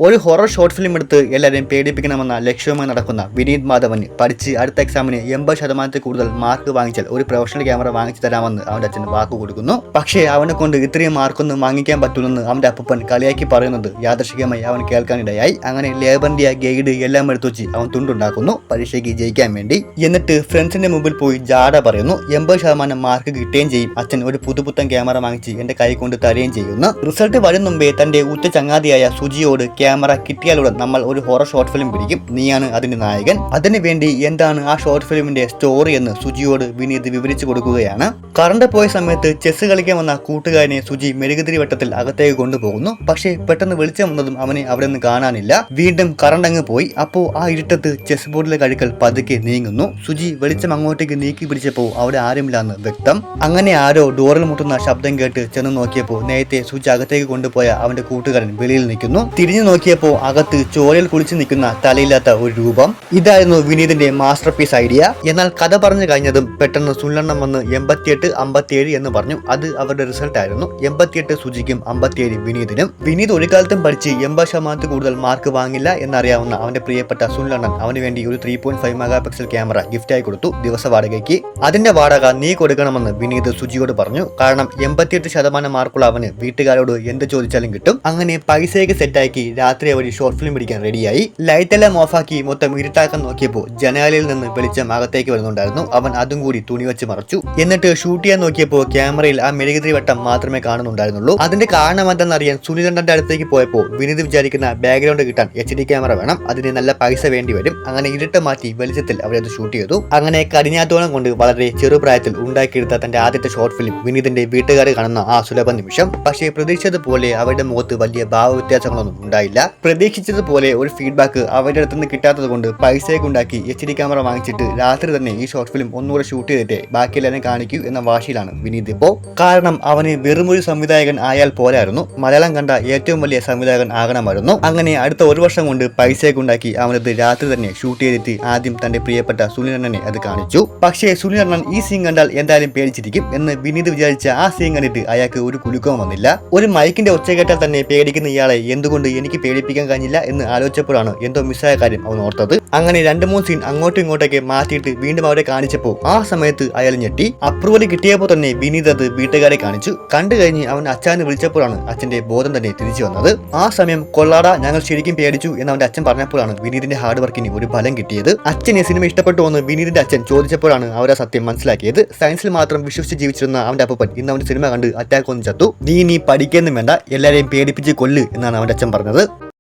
ഒരു horror short film എടുത്ത് എല്ലാവരെയും പേടിപ്പിക്കണമെന്ന ലക്ഷ്യവുമായി നടക്കുന്ന വിനീത് മാധവന് പഠിച്ച് അടുത്ത എക്സാമിന് 80% കൂടുതൽ മാർക്ക് വാങ്ങിച്ചാൽ ഒരു പ്രൊഫഷണൽ ക്യാമറ വാങ്ങിച്ചു തരാമെന്ന് അവന്റെ അച്ഛൻ വാക്ക് കൊടുക്കുന്നു. പക്ഷേ അവനെ കൊണ്ട് ഇത്രയും മാർക്കൊന്നും വാങ്ങിക്കാൻ പറ്റില്ലെന്ന് അവന്റെ അപ്പൻ കളിയാക്കി പറയുന്നത് യാദൃശികമായി അവൻ കേൾക്കാനിടയായി. അങ്ങനെ ലേബറിന്റെ ഗൈഡ് എല്ലാം എടുത്തു വെച്ച് അവൻ തുണ്ടുണ്ടാക്കുന്നു പരീക്ഷയ്ക്ക് ജയിക്കാൻ വേണ്ടി. എന്നിട്ട് ഫ്രണ്ട്സിന്റെ മുമ്പിൽ പോയി ജാട പറയുന്നു. 80% മാർക്ക് കിട്ടുകയും ചെയ്യും, അച്ഛൻ ഒരു പുതുപുത്തൻ ക്യാമറ വാങ്ങിച്ച് എന്റെ കൈ കൊണ്ട് തരുകയും ചെയ്യുന്നു. റിസൾട്ട് വരും മുമ്പേ തന്റെ ഉറ്റ ചങ്ങാതിയായ സുജിയോട് ക്യാമറ കിട്ടിയാലുടൻ നമ്മൾ ഒരു ഹൊറർ ഷോർട്ട് ഫിലിം പിടിക്കും, നീയാണ് അതിന്റെ നായകൻ, അതിനു വേണ്ടി എന്താണ് ആ ഷോർട്ട് ഫിലിമിന്റെ സ്റ്റോറി എന്ന് സുജിയോട് വിനീത് വിവരിച്ചു കൊടുക്കുകയാണ്. കറണ്ട് പോയ സമയത്ത് ചെസ് കളിക്കാൻ വന്ന കൂട്ടുകാരനെ സുജി മെഴുകുതിരി വട്ടത്തിൽ അകത്തേക്ക് കൊണ്ടുപോകുന്നു. പക്ഷേ പെട്ടെന്ന് വെളിച്ചം വന്നതും അവനെ അവിടെ നിന്ന് കാണാനില്ല. വീണ്ടും കറണ്ട് അങ്ങ് പോയി. അപ്പോ ആ ഇരുട്ടത്ത് ചെസ് ബോർഡിലെ കഴുക്കൽ പതുക്കെ നീങ്ങുന്നു. സുജി വെളിച്ചം അങ്ങോട്ടേക്ക് നീക്കി പിടിച്ചപ്പോ അവിടെ ആരുമില്ലാന്ന് വ്യക്തം. അങ്ങനെ ആരോ ഡോറിൽ മുട്ടുന്ന ശബ്ദം കേട്ട് ചെന്ന് നോക്കിയപ്പോ നേരത്തെ സുജി അകത്തേക്ക് കൊണ്ടുപോയ അവന്റെ കൂട്ടുകാരൻ വെളിയിൽ നിൽക്കുന്നു. തിരിഞ്ഞു നോക്കിയപ്പോ അകത്ത് ചോരയിൽ കുളിച്ചു നിൽക്കുന്ന തലയില്ലാത്ത ഒരു രൂപം. ഇതായിരുന്നു വിനീതിന്റെ മാസ്റ്റർ പീസ് ഐഡിയ. എന്നാൽ കഥ പറഞ്ഞു കഴിഞ്ഞതും പെട്ടെന്ന് സുല്ലെണ്ണം വന്ന് 88, 57 എന്ന് പറഞ്ഞു. അത് അവരുടെ റിസൾട്ട് ആയിരുന്നു. 88 സുജിക്കും 57 വിനീതിനും. വിനീത് ഒരു കാലത്തും പഠിച്ച് 80% കൂടുതൽ മാർക്ക് വാങ്ങില്ല എന്നറിയാവുന്ന അവന്റെ പ്രിയപ്പെട്ട സുല്ലെണ്ണൻ അവന് വേണ്ടി ഒരു 3.5 മെഗാപിക്സൽ ക്യാമറ ഗിഫ്റ്റായി കൊടുത്തു ദിവസ വാടകയ്ക്ക്. അതിന്റെ വാടക നീ കൊടുക്കണമെന്ന് വിനീത് സുജിയോട് പറഞ്ഞു. കാരണം 88% മാർക്കുള്ള അവന് വീട്ടുകാരോട് എന്ത് ചോദിച്ചാലും കിട്ടും. അങ്ങനെ പൈസയൊക്കെ സെറ്റാക്കി രാത്രി അവർ ഷോർട്ട് ഫിലിം പിടിക്കാൻ റെഡിയായി. ലൈറ്റെല്ലാം ഓഫാക്കി മൊത്തം ഇരുട്ടാക്കാൻ നോക്കിയപ്പോൾ ജനാലയിൽ നിന്ന് വെളിച്ചം അകത്തേക്ക് വരുന്നുണ്ടായിരുന്നു. അവൻ അതും കൂടി തുണി വെച്ച് മറച്ചു. എന്നിട്ട് ഷൂട്ട് ചെയ്യാൻ നോക്കിയപ്പോൾ ക്യാമറയിൽ ആ മെഴുകുതിരി വട്ടം മാത്രമേ കാണുന്നുണ്ടായിരുന്നുള്ളൂ. അതിന്റെ കാരണം എന്താണെന്നറിയാൻ സുനിലണ്ണന്റെ അടുത്തേക്ക് പോയപ്പോൾ വിനീത് വിചാരിക്കുന്ന ബാക്ക്ഗ്രൗണ്ട് കിട്ടാൻ HD ക്യാമറ വേണം, അതിന് നല്ല പൈസ വേണ്ടി വരും. അങ്ങനെ ഇരുട്ട് മാറ്റി വെളിച്ചത്തിൽ അവരത് ഷൂട്ട് ചെയ്തു. അങ്ങനെ കഠിനാധ്വാനം കൊണ്ട് വളരെ ചെറുപ്രായത്തിൽ ഉണ്ടാക്കിയെടുത്ത തന്റെ ആദ്യത്തെ ഷോർട്ട് ഫിലിം വിനീതിന്റെ വീട്ടുകാർ കാണുന്ന ആ സുലഭ നിമിഷം. പക്ഷേ പ്രതീക്ഷിച്ചതുപോലെ അവരുടെ മുഖത്ത് വലിയ ഭാവവ്യത്യാസങ്ങളൊന്നും ഉണ്ടായില്ല. പ്രതീക്ഷിച്ചതുപോലെ ഒരു ഫീഡ്ബാക്ക് അവരുടെ അടുത്ത് നിന്ന് കിട്ടാത്തത് കൊണ്ട് പൈസയൊക്കെ ഉണ്ടാക്കി HD ക്യാമറ വാങ്ങിച്ചിട്ട് രാത്രി തന്നെ ഈ ഷോർട്ട് ഫിലിം ഒന്നുകൂടെ ഷൂട്ട് ചെയ്തിട്ട് ബാക്കിയെല്ലാവരും കാണിക്കൂ എന്ന വാശിയിലാണ് വിനീത് ഇപ്പോൾ. കാരണം അവന് വെറുമൊരു സംവിധായകൻ ആയാൽ പോരായിരുന്നു, മലയാളം കണ്ട ഏറ്റവും വലിയ സംവിധായകൻ ആകണമായിരുന്നു. അങ്ങനെ അടുത്ത ഒരു വർഷം കൊണ്ട് പൈസയൊക്കെ ഉണ്ടാക്കി അവനത് രാത്രി തന്നെ ഷൂട്ട് ചെയ്തിട്ട് ആദ്യം തന്റെ പ്രിയപ്പെട്ട സുനിലണ്ണനെ അത് കാണിച്ചു. പക്ഷേ സുനിലണ്ണൻ ഈ സീൻ കണ്ടാൽ എന്തായാലും പേടിച്ചിരിക്കും എന്ന് വിനീത് വിചാരിച്ച ആ സീൻ കണ്ടിട്ട് അയാൾക്ക് ഒരു കുലുക്കവും വന്നില്ല. ഒരു മൈക്കിന്റെ ഒച്ച കേട്ടാൽ തന്നെ പേടിക്കുന്ന ഇയാളെ എന്തുകൊണ്ട് എനിക്ക് പേടിപ്പിക്കാൻ കഴിഞ്ഞില്ല എന്ന് ആലോചിച്ചപ്പോഴാണ് എന്തോ മിസ്സായ കാര്യം അവൻ ഓർത്തത്. അങ്ങനെ 2-3 സീൻ അങ്ങോട്ടും ഇങ്ങോട്ടൊക്കെ മാറ്റിയിട്ട് വീണ്ടും അവരെ കാണിച്ചപ്പോൾ ആ സമയത്ത് അയാൾ ഞെട്ടി. അപ്രൂവൽ കിട്ടിയപ്പോൾ തന്നെ വിനീത് അത് വീട്ടുകാരെ കാണിച്ചു. കണ്ടു കഴിഞ്ഞ് അവൻ അച്ഛനെ വിളിച്ചപ്പോഴാണ് അച്ഛന്റെ ബോധം തന്നെ തിരിച്ചു വന്നത്. ആ സമയം കൊള്ളാടാ ഞങ്ങൾ ശരിക്കും പേടിച്ചു എന്ന് അവന്റെ അച്ഛൻ പറഞ്ഞപ്പോഴാണ് വിനീതിന്റെ ഹാർഡ് വർക്കിന് ഒരു ഫലം കിട്ടിയത്. അച്ഛനെ സിനിമ ഇഷ്ടപ്പെട്ടു എന്ന് വിനീതിന്റെ അച്ഛൻ ചോദിച്ചപ്പോഴാണ് അവരാ സത്യം മനസ്സിലാക്കിയത്. സയൻസിൽ മാത്രം വിശ്വസിച്ച് ജീവിച്ചിരുന്ന അവന്റെ അപ്പൻ ഇന്ന് അവന്റെ സിനിമ കണ്ട് അറ്റാക്ക് ഒന്ന് ചത്തു. നീ പഠിക്കൊന്നും വേണ്ട, എല്ലാരെയും പേടിപ്പിച്ച് കൊല്ല് എന്നാണ് അവന്റെ അച്ഛൻ പറഞ്ഞത്.